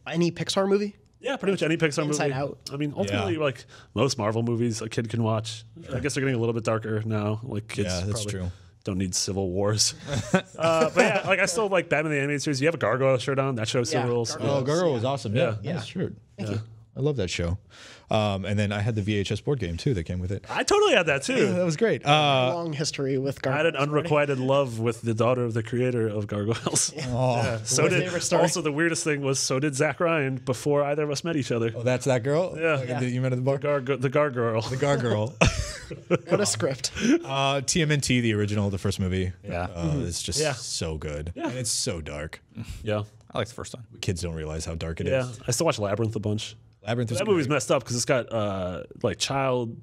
Any Pixar movie? Yeah, pretty much any Pixar Inside movie. Out. I mean, ultimately, Yeah. like most Marvel movies, a kid can watch. I guess they're getting a little bit darker now. Like kids, Yeah, that's probably true. don't need civil wars. But yeah, like I still like Batman the Animated Series. You have a Gargoyle shirt on. That show still Yeah, rules. Gargoyle. Oh, Gargoyle was awesome. Yeah, Yeah. nice shirt. Thank you. I love that show. And then I had the VHS board game too that came with it. I totally had that too. That was great. Long history with I had Gargoyles. an unrequited love with the daughter of the creator of Gargoyles. Yeah. So My did favorite story. also the weirdest thing was so did Zach Ryan before either of us met each other. Oh, that's that girl? Yeah. Like, Yeah. that you met at the bar? The Gargoyle. The Gargoyle. What a script. TMNT, the original, the first movie. Yeah. It's just so good. Yeah. And it's so dark. Yeah. I like the first one. Kids don't realize how dark it is. Yeah. I still watch Labyrinth a bunch. Labyrinth is That movie's messed up because it's got like child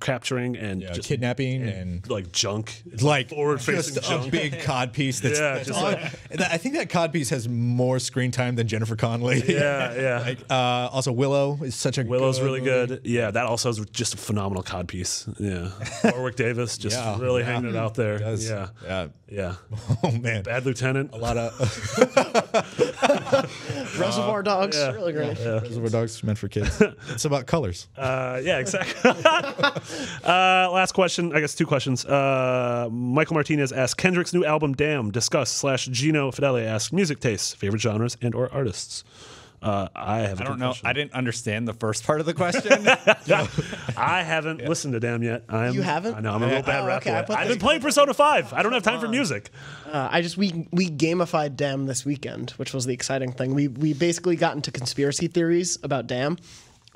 capturing and just kidnapping and like junk. It's like forward-facing just junk. a big cod piece. That's, Yeah, that's just on. like- And I think that cod piece has more screen time than Jennifer Connelly. Yeah. Like also Willow is such a Willow's really movie. good. Yeah, that also is just a phenomenal cod piece. Yeah. Warwick Davis just Yeah. really Yeah. hanging it out there. Does. Yeah. Yeah. Yeah. Oh man. Bad Lieutenant. A lot of Reservoir Dogs. yeah. Really great. Reservoir Dogs meant for kids. It's about colors. Yeah, exactly. Last question. I guess two questions. Michael Martinez asks, Kendrick's new album, Damn, discuss / Gino Fidele asks, music tastes, favorite genres and or artists. I don't know. I didn't understand the first part of the question. I haven't listened to Damn yet. You haven't? I know. I'm a real bad rapper. okay, I put I've this- been playing Persona 5. I don't have time for music. We gamified Damn this weekend, which was the exciting thing. We basically got into conspiracy theories about Damn.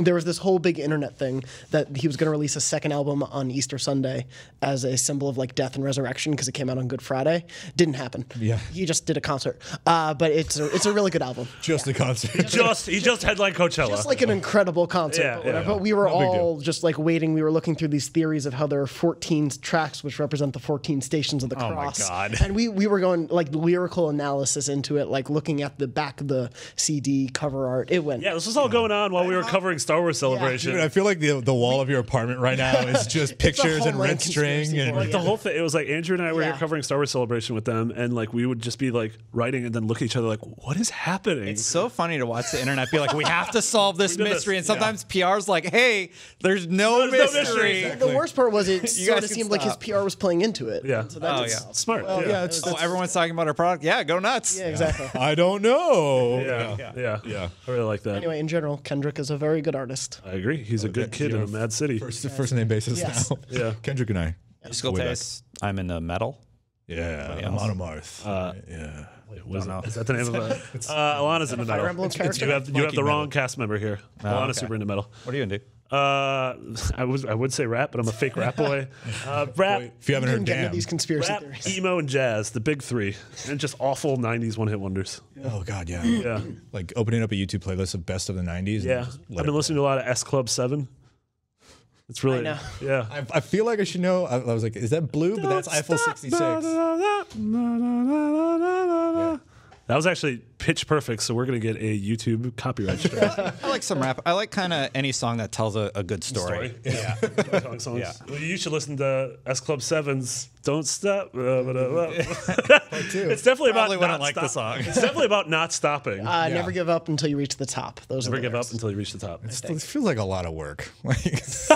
There was this whole big internet thing that he was going to release a second album on Easter Sunday as a symbol of like death and resurrection because it came out on Good Friday. Didn't happen. Yeah. He just did a concert. But it's a really good album. Just a concert. He just headlined Coachella. Just like an incredible concert. Yeah, but, whatever. yeah. But we were No big all just like waiting. We were looking through these theories of how there are 14 tracks which represent the 14 stations of the Oh my cross. God. And we were going like lyrical analysis into it, like looking at the back of the CD cover art. It went. Yeah, this was all going on while we were covering Star Wars Celebration. Dude, I feel like the wall of your apartment right now is just pictures and Homeland red string conspiracy and theory. The whole thing, it was like Andrew and I were here Yeah. covering Star Wars Celebration with them, and like we would just be like writing and then look at each other like, what is happening? It's so funny to watch the internet be like, we have to solve this did this, mystery. And sometimes PR's like, hey, there's no There's no mystery. mystery. The worst part was it You sort guys of can seemed like his stop. PR was playing into it. Yeah. So that Oh, is- yeah. Smart. yeah, yeah. Oh, everyone's talking about our product. Yeah, go nuts. Yeah, exactly. I don't know. Yeah. I really like that. Anyway, in general, Kendrick is a very good artist. I agree. He's a good kid in a mad city. First name basis Yes. now. Yeah. Kendrick and I. Musical Way back. taste. I'm into metal. Yeah. I'm on a Marth. Yeah. Wait, what is Don't it? know. Is that the name of it? Alana's into Fire metal. Emblem character? You have the Funky wrong metal. cast member here. Alana's okay. super into metal. What are you into? I would say rap, but I'm a fake rap boy. Rap, If you haven't heard Didn't get into Damn. these conspiracy rap, theories. emo, and jazz, the big three, and just awful '90s one-hit wonders. Oh God, yeah. Yeah, Like opening up a YouTube playlist of best of the '90s. yeah. I've been listening to a lot of S Club 7. It's really, I know. yeah. I feel like I should know. I was like, is that blue? But that's Eiffel 66. That was actually pitch perfect, so we're going to get a YouTube copyright strike. I like some rap. I like kind of any song that tells a good story. Yeah. Songs. Yeah. Well, you should listen to S Club 7's Don't Stop. It's definitely Probably about wouldn't not like the song. It's definitely about not stopping. Never give up until you reach the top. Those Never are the give up lyrics. until you reach the top. It feels like a lot of work. Like, just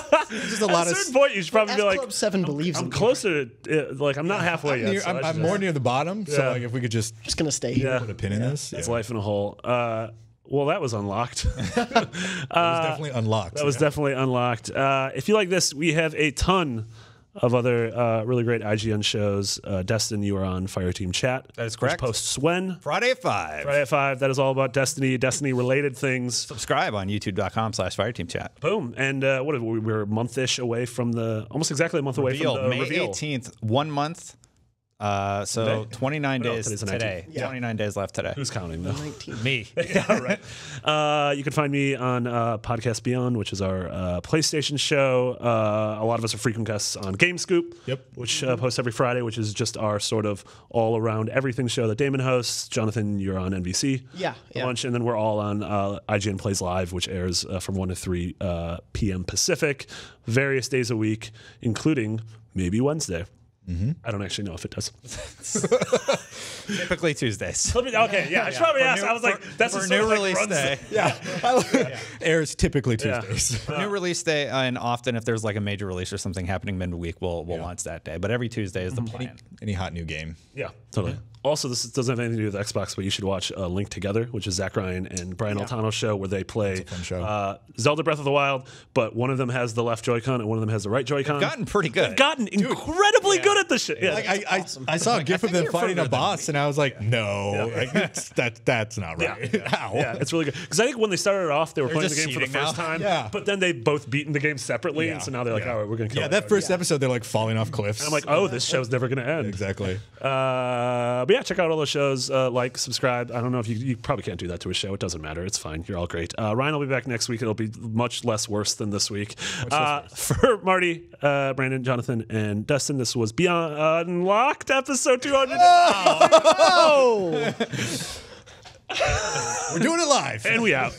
a lot At a of. certain point, you should probably S be like, Club 7 believes I'm in me. closer to, like, I'm not halfway yet. So I I'm should more just- near the bottom. So Yeah. like, if we could just Just gonna stay here. Yeah. put a pin in this, It's life in a hole. Well, that was unlocked. it was definitely unlocked. That was definitely unlocked. If you like this, we have a ton of other really great IGN shows. Destin, you are on Fireteam Chat. That is correct. Which posts when? Friday at 5. Friday at 5. That is all about Destiny, Destiny-related things. Subscribe on youtube.com/fireteamchat. Boom. And what are we? We're a month-ish away from almost exactly a month away from the May reveal. 18th, 1 month. So 29 No, days today's the today. 19th. Yeah. 29 days left today. Who's counting, though? 19. Me. Yeah, right. You can find me on Podcast Beyond, which is our PlayStation show. A lot of us are frequent guests on Game Scoop, which posts every Friday, which is just our sort of all-around everything show that Damon hosts. Jonathan, you're on NBC. Yeah, yeah. Lunch, and then we're all on IGN Plays Live, which airs from 1 to 3 p.m. Pacific, various days a week, including maybe Wednesday. I don't actually know if it does. Typically Tuesdays. Okay, yeah, I should probably ask. I was like, that's for a new sort of release runs day. airs typically Yeah. Tuesdays. New release day, and often if there's like a major release or something happening midweek, we'll launch that day. But every Tuesday is the plan. Any hot new game? Yeah, totally. Also, this doesn't have anything to do with Xbox, but you should watch Link Together, which is Zach Ryan and Brian Altano's show, where they play fun show. Zelda Breath of the Wild, but one of them has the left Joy-Con and one of them has the right Joy-Con. Gotten pretty good. They've gotten incredibly good at this shit. Yeah. Like I saw a gif of them you're fighting a further than boss, and I was like, no, like, that's not right. How? Yeah, it's really good. Because I think when they started it off, they were playing the just game for the cheating first now. time. Yeah. But then they both beaten the game separately, Yeah. and so now they're like, all right, we're going to kill Yeah, it. that first episode, they're like falling off cliffs. And I'm like, oh, this show's never going to end. exactly. But yeah, check out all those shows. Like, subscribe. I don't know if you probably can't do that to a show. It doesn't matter. It's fine. You're all great. Ryan will be back next week. It'll be much less worse than this week. For Marty, Brandon, Jonathan, and Dustin, this was Beyond Unlocked episode 200. Oh! We're doing it live. And we out.